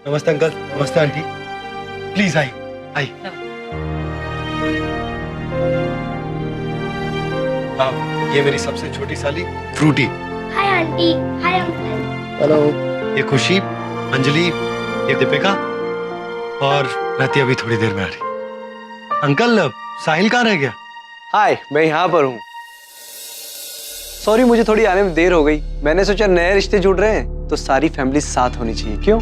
नमस्ते अंकल, नमस्ते aunty. Please I आई। ये मेरी सबसे छोटी साली Frooti. Hi auntie. Hi uncle. Hello. ये खुशी, अंजलि, ये दीपिका और रति अभी थोड़ी देर में आ रही। अंकल साहिल कहाँ रह गया? हाय, मैं यहाँ पर हूँ। सॉरी, मुझे थोड़ी आने में देर हो गई। मैंने सोचा नए रिश्ते जुड़ रहे हैं तो सारी फैमिली साथ होनी चाहिए, क्यों?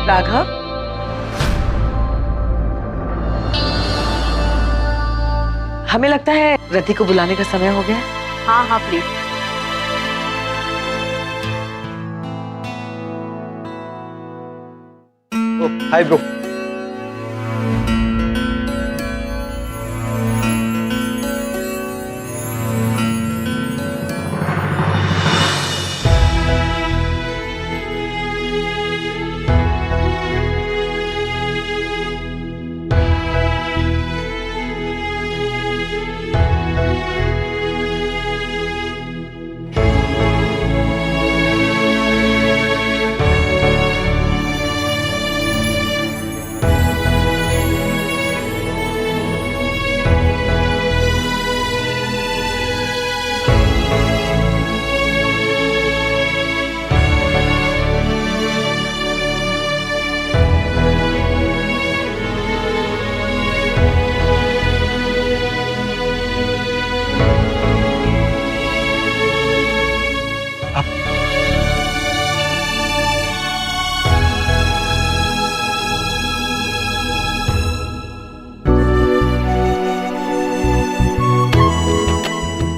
राघव, हमें लगता है रति को बुलाने का समय हो गया। हाँ हाँ प्लीज। Hi bro.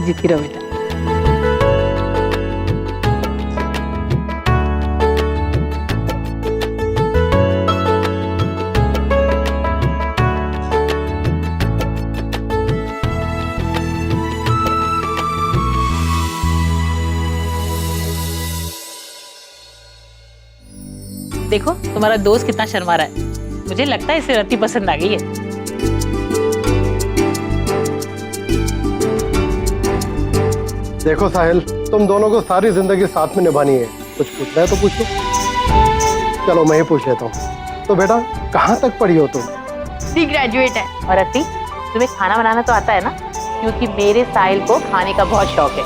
जीती रहो बेटा। देखो तुम्हारा दोस्त कितना शर्मा रहा है। मुझे लगता है इसे रति पसंद आ गई है। देखो साहिल, तुम दोनों को सारी जिंदगी साथ में निभानी है। कुछ पूछना है तो पूछो। चलो मैं ही पूछ लेता हूँ। तो बेटा कहाँ तक पढ़ी हो तुम? दी ग्रेजुएट है। और रति, तुम्हें खाना बनाना तो आता है ना? क्योंकि मेरे साहिल को खाने का बहुत शौक है।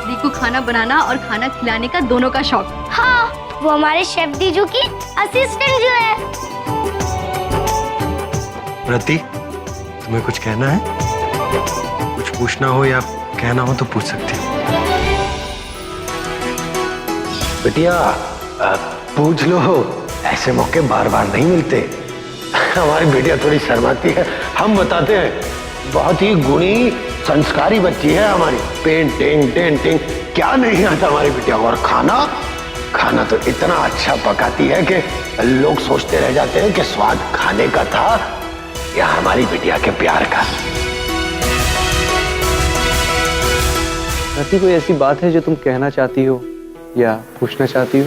दी को खाना बनाना और खाना खिलाने का दोनों का शौक। हाँ, वो हमारे शेफ दीजू की असिस्टेंट जो है। रति, तुम्हें कुछ कहना है? कुछ पूछना हो या कहना हो तो पूछ सकती हो। बिटिया पूछ लो, ऐसे मौके बार बार नहीं मिलते। हमारी बेटिया थोड़ी शर्माती है, हम बताते हैं। बहुत ही गुणी संस्कारी बच्ची है हमारी। पेंटिंग डेंटिंग क्या नहीं आता हमारी बिटिया। और खाना खाना तो इतना अच्छा पकाती है कि लोग सोचते रह जाते हैं कि स्वाद खाने का था या हमारी बिटिया के प्यार का। रति, कोई ऐसी बात है जो तुम कहना चाहती हो या पूछना चाहती हो?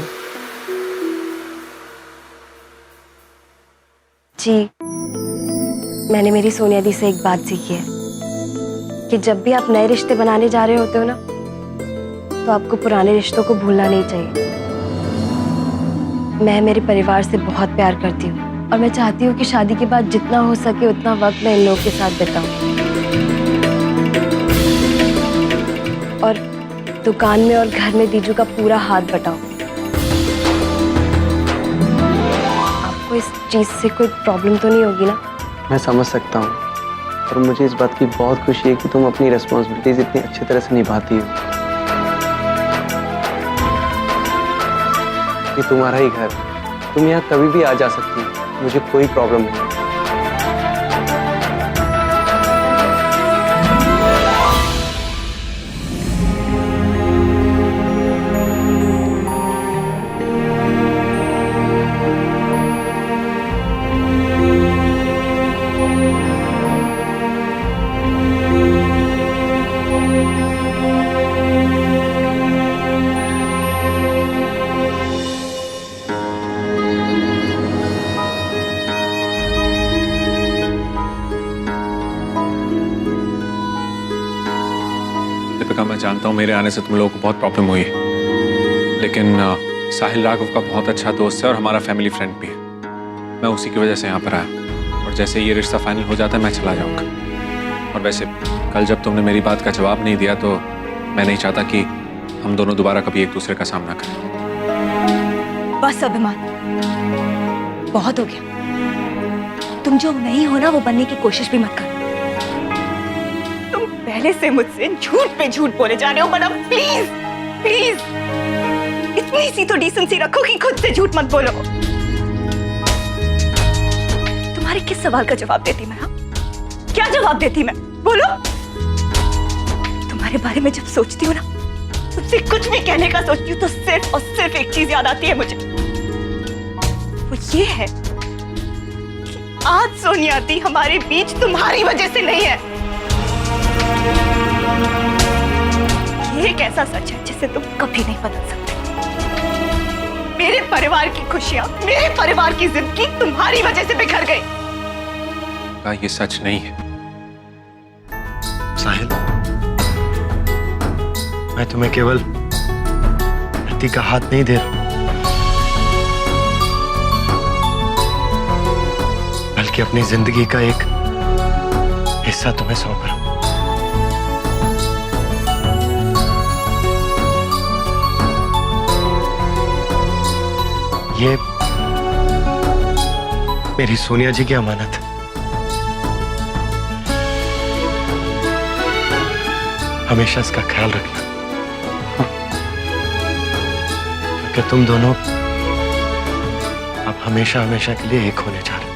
जी, मैंने मेरी सोनिया दी से एक बात सीखी है कि जब भी आप नए रिश्ते बनाने जा रहे होते हो ना, तो आपको पुराने रिश्तों को भूलना नहीं चाहिए। मैं मेरे परिवार से बहुत प्यार करती हूँ और मैं चाहती हूँ कि शादी के बाद जितना हो सके उतना वक्त मैं इन लोगों के साथ बिताऊं। और दुकान में और घर में दीजू का पूरा हाथ बटाओ। आपको इस चीज से कोई प्रॉब्लम तो नहीं होगी ना? मैं समझ सकता हूँ और मुझे इस बात की बहुत खुशी है कि तुम अपनी रिस्पॉन्सिबिलिटीज इतनी अच्छी तरह से निभाती हो। ये तुम्हारा ही घर, तुम यहाँ कभी भी आ जा सकती हो, मुझे कोई प्रॉब्लम नहीं। दीपिका, मैं जानता हूँ मेरे आने से तुम लोगों को बहुत प्रॉब्लम हुई है, लेकिन साहिल राघव का बहुत अच्छा दोस्त है और हमारा फैमिली फ्रेंड भी है। मैं उसी की वजह से यहाँ पर आया, और जैसे ये रिश्ता फाइनल हो जाता है मैं चला जाऊँगा। और वैसे कल जब तुमने मेरी बात का जवाब नहीं दिया तो मैं नहीं चाहता कि हम दोनों दोबारा कभी एक दूसरे का सामना करें। बस अभिमान, बहुत हो गया। तुम जो नहीं हो ना वो बनने की कोशिश भी मत करो। तुम पहले से मुझसे झूठ पे झूठ बोले जा रहे हो, मैडम। प्लीज प्लीज इतनी सी तो डिसेंसी रखो कि खुद से झूठ मत बोलो। तुम्हारे किस सवाल का जवाब देती मैं? हाँ, क्या जवाब देती मैं? बोलो। तुम्हारे बारे में जब सोचती हूँ ना, तुमसे कुछ भी कहने का सोचती हूँ तो सिर्फ और सिर्फ एक चीज याद आती है मुझे। वो ये है कि आज सोनिया दी हमारे बीच तुम्हारी वजह से नहीं है। ये एक ऐसा सच है जिसे तुम कभी नहीं बदल सकते। मेरे परिवार की खुशियां, मेरे परिवार की जिंदगी तुम्हारी वजह से बिखर गई। ये सच नहीं है। साहिल, मैं तुम्हें केवल रति का हाथ नहीं दे रहा, बल्कि अपनी जिंदगी का एक हिस्सा तुम्हें सौंप रहा हूं। ये मेरी सोनिया जी की अमानत है। हमेशा इसका ख्याल रखना, क्योंकि तुम दोनों अब हमेशा हमेशा के लिए एक होने जा रहे हो।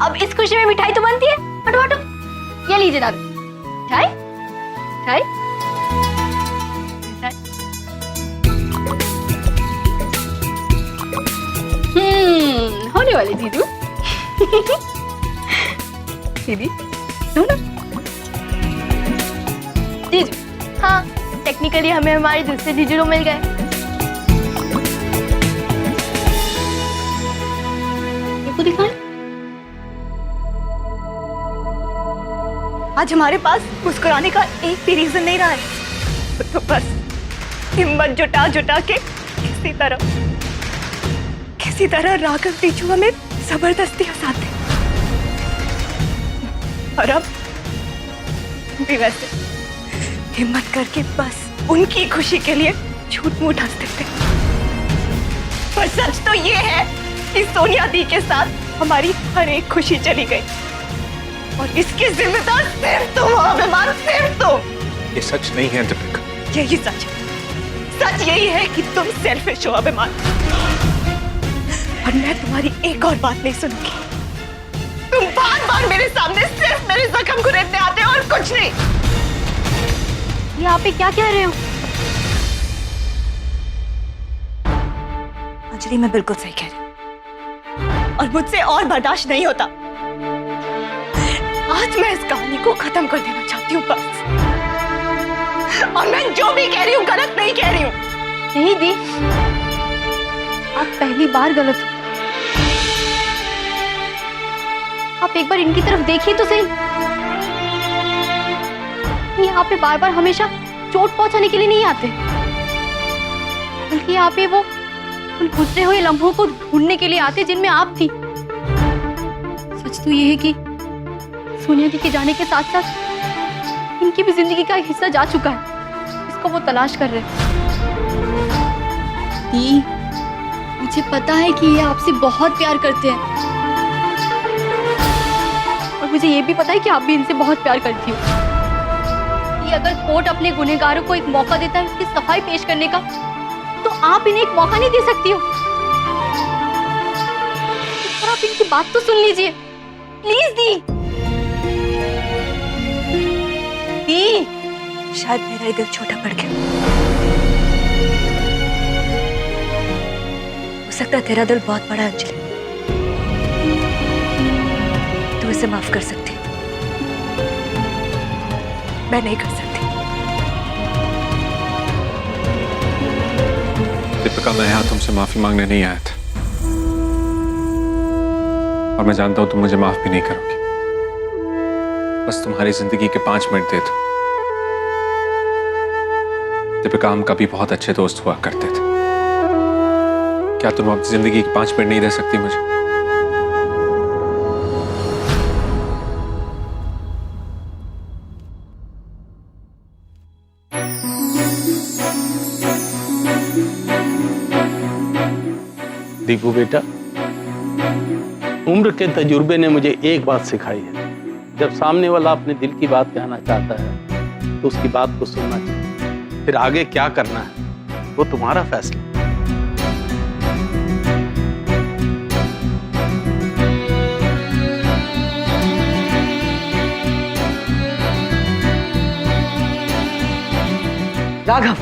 अब इस खुशी में मिठाई तो बनती है। हटो हटो, ये लीजिए दादी मिठाई। मिठाई होने वाली जीजू। दीदी नो ना जीजू। हाँ, टेक्निकली हमें हमारे दूसरे जीजू मिल गए। ये दिखाएं। आज हमारे पास मुस्कुराने का एक भी रीजन नहीं रहा है, तो बस हिम्मत जुटा जुटा के किसी तरह राघव दीजू हमें जबरदस्ती हंसाते। और अब भी वैसे हिम्मत करके बस उनकी खुशी के लिए झूठ मूठ हंसते थे। पर सच तो ये है कि सोनिया दी के साथ हमारी हर एक खुशी चली गई, और इसकी जिम्मेदार सिर्फ तुम हो अभिमान, सिर्फ तुम। ये सच नहीं है दीपिका। यही सच है। सच यही है कि तुम सेल्फिश हो अभिमान, और मैं तुम्हारी एक और बात नहीं सुनूंगी। तुम बार बार मेरे सामने सिर्फ मेरे जख्म कुरेदने आते हो और कुछ नहीं। ये आप क्या कह रहे हो? अंजलि, मैं बिल्कुल सही कह रही हूँ, और मुझसे और बर्दाश्त नहीं होता। आज मैं इस कहानी को खत्म कर देना चाहती हूँ बस। और मैं जो भी कह रही हूँ गलत नहीं कह रही हूँ। नहीं दी, आप पहली बार गलत हो। आप एक बार इनकी तरफ देखिए तो सही। यहाँ पे बार बार हमेशा चोट पहुंचाने के लिए नहीं आते, बल्कि यहाँ पे वो उन गुजरे हुए लम्हों को ढूंढने के लिए आते जिनमें आप थी। सच तो ये है कि सोनिया दी के जाने के साथ साथ इनकी भी जिंदगी का एक हिस्सा जा चुका है, इसको वो तलाश कर रहे हैं। दी, मुझे पता है कि ये आपसे बहुत प्यार करते हैं, और मुझे ये भी पता है कि आप भी इनसे बहुत प्यार करती हो। कि अगर कोर्ट अपने गुनहगारों को एक मौका देता है उसकी सफाई पेश करने का, तो आप इन्हें एक मौका नहीं दे सकती हो। और आप इनकी बात तो सुन लीजिए प्लीज। दी, शायद मेरा ही दिल छोटा पड़ गया। हो सकता है तेरा दिल बहुत बड़ा है अंजलि, तू इसे माफ कर सकती, मैं नहीं कर सकती। दीपिका, मैं यहाँ तुमसे माफी मांगने नहीं आया था, और मैं जानता हूं तुम मुझे माफ भी नहीं करोगी। बस तुम्हारी जिंदगी के 5 मिनट दे दो। दीपिका, हम कभी बहुत अच्छे दोस्त हुआ करते थे। क्या तुम अपनी जिंदगी के 5 मिनट नहीं दे सकती मुझे? दीपू बेटा, उम्र के तजुर्बे ने मुझे एक बात सिखाई है, जब सामने वाला अपने दिल की बात कहना चाहता है तो उसकी बात को सुनना चाहिए। फिर आगे क्या करना है वो तुम्हारा फैसला। राघव,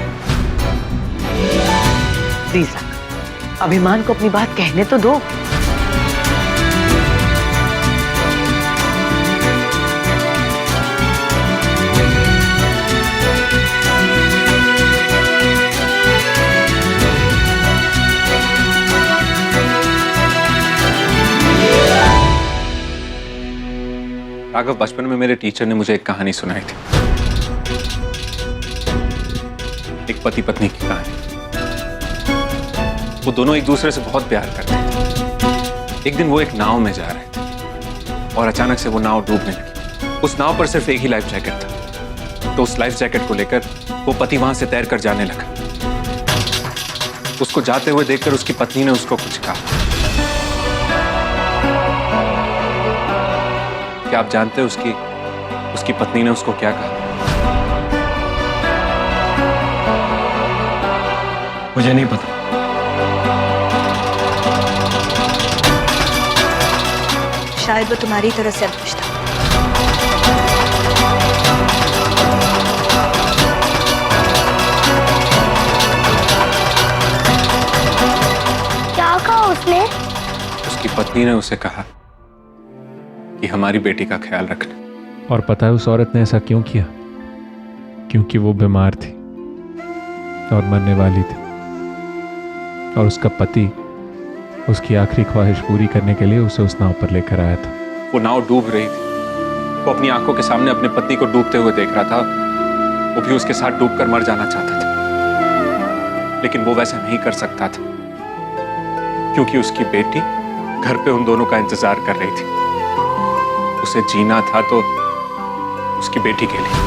प्लीज अभिमान को अपनी बात कहने तो दो। राघव, बचपन में मेरे टीचर ने मुझे एक कहानी सुनाई थी, एक पति पत्नी की कहानी। वो दोनों एक दूसरे से बहुत प्यार करते थे। एक दिन वो एक नाव में जा रहे थे और अचानक से वो नाव डूबने लगी। उस नाव पर सिर्फ एक ही लाइफ जैकेट था, तो उस लाइफ जैकेट को लेकर वो पति वहां से तैरकर जाने लगा। उसको जाते हुए देखकर उसकी पत्नी ने उसको कुछ कहा। क्या आप जानते हैं उसकी पत्नी ने उसको क्या कहा? मुझे नहीं पता। शायद वो तुम्हारी तरह सेल्फिश था। क्या कहा उसने? उसकी पत्नी ने उसे कहा कि हमारी बेटी का ख्याल रखना। और पता है उस औरत ने ऐसा क्यों किया? क्योंकि वो बीमार थी और मरने वाली थी, और उसका पति उसकी आखिरी ख्वाहिश पूरी करने के लिए उसे उस नाव पर लेकर आया था। वो नाव डूब रही थी। वो अपनी आंखों के सामने अपने पति को डूबते हुए देख रहा था। वो भी उसके साथ डूबकर मर जाना चाहता था, लेकिन वो वैसा नहीं कर सकता था क्योंकि उसकी बेटी घर पे उन दोनों का इंतजार कर रही थी। उसे जीना था तो उसकी बेटी के लिए।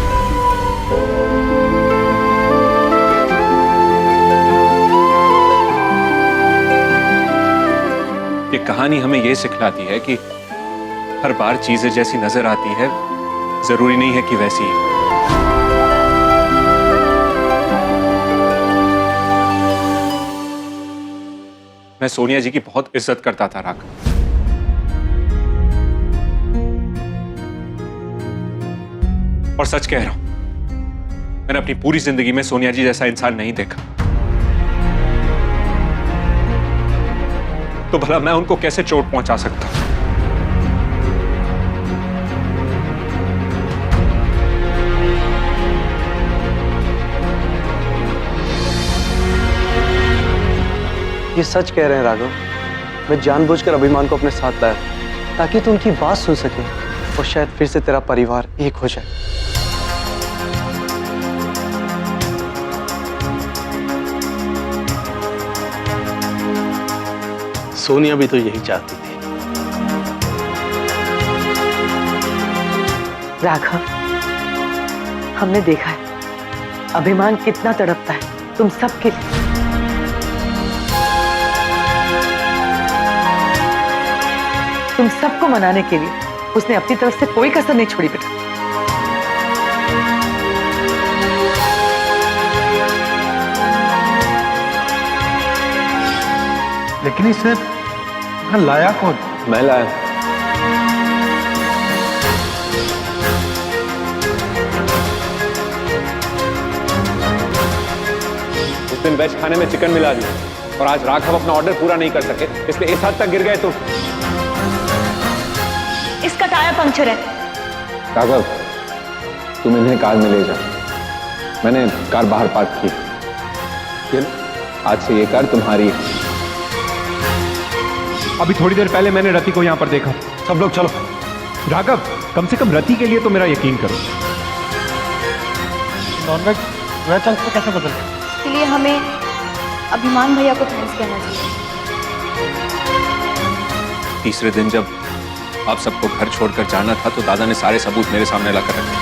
ये कहानी हमें ये सिखलाती है कि हर बार चीजें जैसी नजर आती है जरूरी नहीं है कि वैसी ही। मैं सोनिया जी की बहुत इज्जत करता था राघव, और सच कह रहा हूं, मैंने अपनी पूरी जिंदगी में सोनिया जी जैसा इंसान नहीं देखा। तो भला मैं उनको कैसे चोट पहुंचा सकता हूं? ये सच कह रहे हैं राघव। मैं जानबूझकर अभिमान को अपने साथ लाया ताकि तू उनकी बात सुन सके और शायद फिर से तेरा परिवार एक हो जाए। सोनिया भी तो यही चाहती थी। राघव, हमने देखा है अभिमान कितना तड़पता है तुम सबके लिए। तुम सबको मनाने के लिए उसने अपनी तरफ से कोई कसर नहीं छोड़ी बेटा। लेकिन इसे लाया कौन? मैं लाया। उस दिन वेज खाने में चिकन मिला दिया और आज राघव अपना ऑर्डर पूरा नहीं कर सके, इसलिए इस हद तक गिर गए तुम। इसका टायर पंक्चर है। राघव, तुम इन्हें कार में ले जाओ। मैंने कार बाहर पार्क की। आज से ये कार तुम्हारी है। अभी थोड़ी देर पहले मैंने रति को यहां पर देखा। सब लोग चलो। राघव, कम से कम रति के लिए तो मेरा यकीन करो। नॉनवेज जो है चंक में कैसे बदल गया? इसके लिए हमें अभिमान भैया को थैंक्स कहना चाहिए। तीसरे दिन जब आप सबको घर छोड़कर जाना था तो दादा ने सारे सबूत मेरे सामने लाकर रखे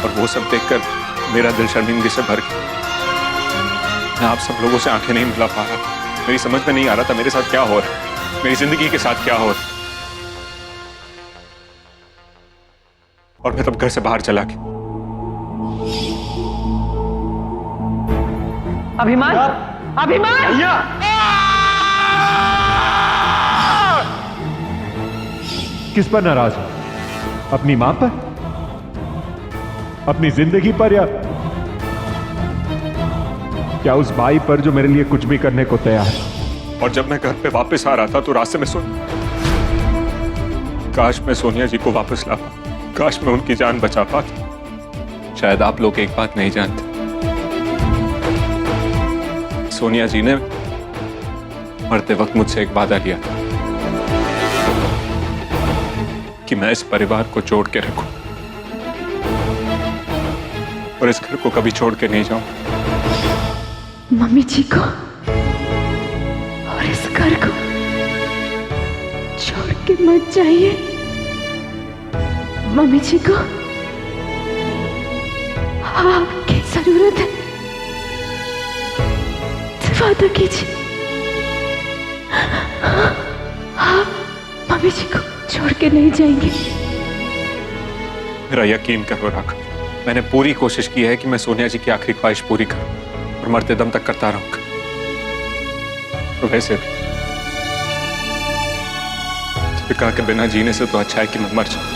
और वो सब देखकर मेरा दिल शर्मिंदगी से भर गया। मैं आप सब लोगों से आंखें नहीं मिला पा रहा। मेरी समझ में नहीं आ रहा था मेरे साथ क्या हो रहा है, मेरी जिंदगी के साथ क्या हो रहा है। और मैं तब घर से बाहर चला गया। अभिमान, अभिमान! भैया! किस पर नाराज हो? अपनी मां पर? अपनी जिंदगी पर, या क्या उस भाई पर जो मेरे लिए कुछ भी करने को तैयार है? और जब मैं घर पे वापस आ रहा था तो रास्ते में काश मैं सोनिया जी को वापस ला पाता, काश मैं उनकी जान बचा पाता। शायद आप लोग एक बात नहीं जानते, सोनिया जी ने मरते वक्त मुझसे एक वादा लिया था कि मैं इस परिवार को जोड़ के रखूं और इस घर को कभी छोड़ के नहीं जाऊं। मम्मी जी को और इस घर को छोड़ के मत जाइए। मम्मी जी को आपकी जरूरत है, वादा कीजिए आप मम्मी जी को छोड़ के नहीं जाएंगे। मेरा यकीन करो राघव, मैंने पूरी कोशिश की है कि मैं सोनिया जी की आखिरी ख्वाहिश पूरी करूं और मरते दम तक करता रहूंगा। तो वैसे भी दीपिका के बिना जीने से तो अच्छा है कि मैं मर जाऊं।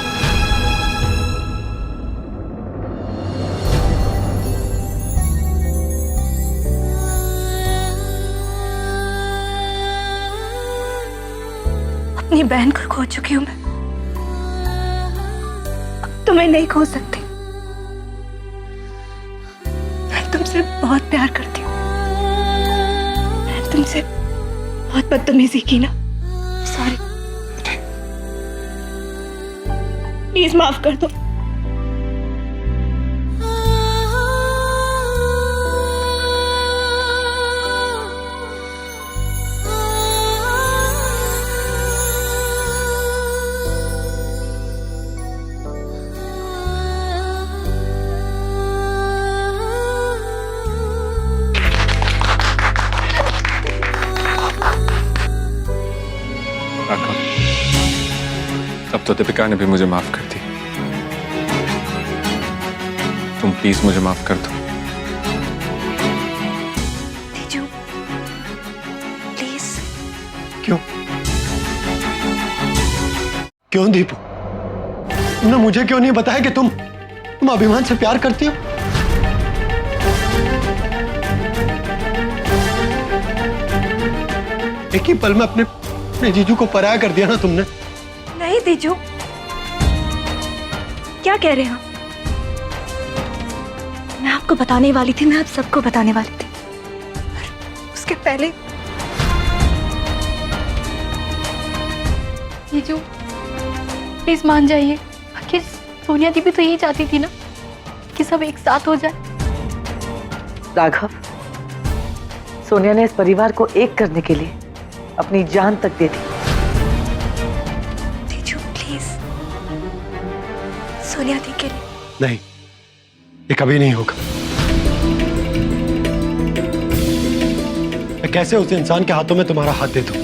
अपनी बहन को खो चुकी हूं मैं, अब तुम्हें नहीं खो सकती। मैं तुमसे बहुत प्यार करती हूँ। मैं तुमसे बहुत बदतमीजी की ना, सॉरी, प्लीज माफ कर दो। अब तो दीपिका ने भी मुझे माफ कर दी। तुम प्लीज मुझे माफ कर दो। तेजू, प्लीज। क्यों? क्यों दीपू? तुमने मुझे क्यों नहीं बताया कि तुम अभिमान से प्यार करती हो? एक ही पल में अपने जीजू को पराया कर दिया ना तुमने। नहीं तेजू, क्या कह रहे हो? मैं आपको बताने वाली थी, मैं आप सबको बताने वाली थी, पर उसके पहले। जीजू प्लीज मान जाइए, आखिर सोनिया दी भी तो यही चाहती थी ना कि सब एक साथ हो जाए। राघव, सोनिया ने इस परिवार को एक करने के लिए अपनी जान तक दे दी। तेजू प्लीज, सोनिया दी के लिए। नहीं, ये कभी नहीं होगा। मैं कैसे उस इंसान के हाथों में तुम्हारा हाथ दे दूं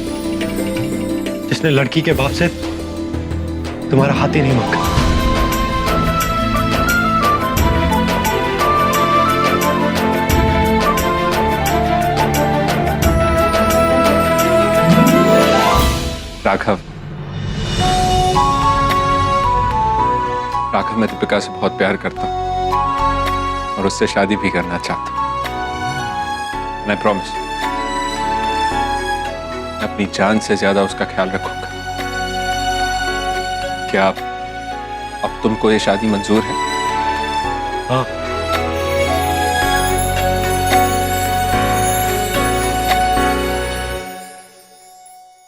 जिसने लड़की के बाप से तुम्हारा हाथ ही नहीं मांगा। राघव, मैं दीपिका से बहुत प्यार करता हूं और उससे शादी भी करना चाहता हूं। I promise, मैं अपनी जान से ज्यादा उसका ख्याल रखूंगा। क्या अब तुमको ये शादी मंजूर है? हाँ।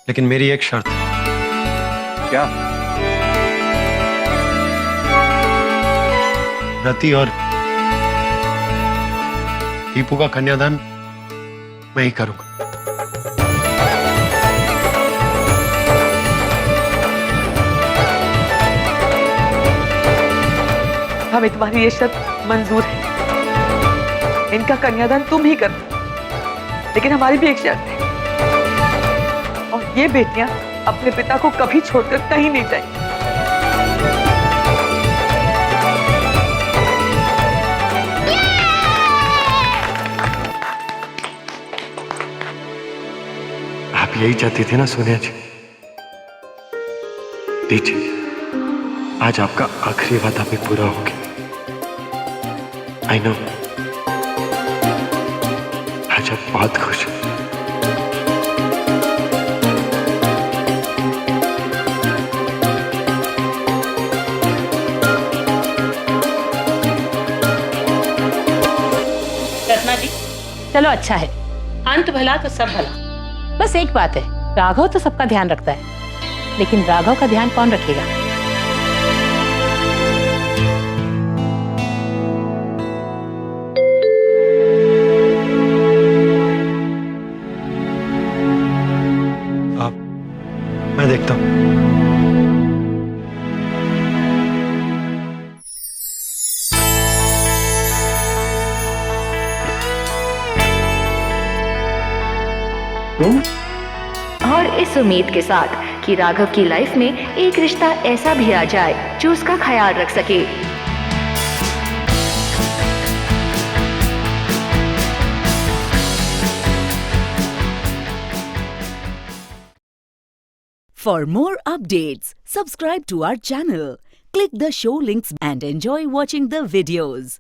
लेकिन मेरी एक शर्त है। क्या? रति और दीपू का कन्यादान मैं ही करूंगा। हमें तुम्हारी ये शर्त मंजूर है। इनका कन्यादान तुम ही करना, लेकिन हमारी भी एक शर्त है, और ये बेटियां अपने पिता को कभी छोड़कर कहीं नहीं जाएंगी। आप यही चाहती थी ना सोनिया जी? दीजिए, आज आपका आखिरी वादा भी पूरा हो गया। आई नो, आज आप बहुत खुश हैं। रत्ना जी, चलो अच्छा है, अंत भला तो सब भला। बस एक बात है, राघव तो सबका ध्यान रखता है, लेकिन राघव का ध्यान कौन रखेगा? मैं देखता हूं। और इस उम्मीद के साथ कि राघव की लाइफ में एक रिश्ता ऐसा भी आ जाए जो उसका ख्याल रख सके। For more updates, subscribe to our channel, click the show links and enjoy watching the videos.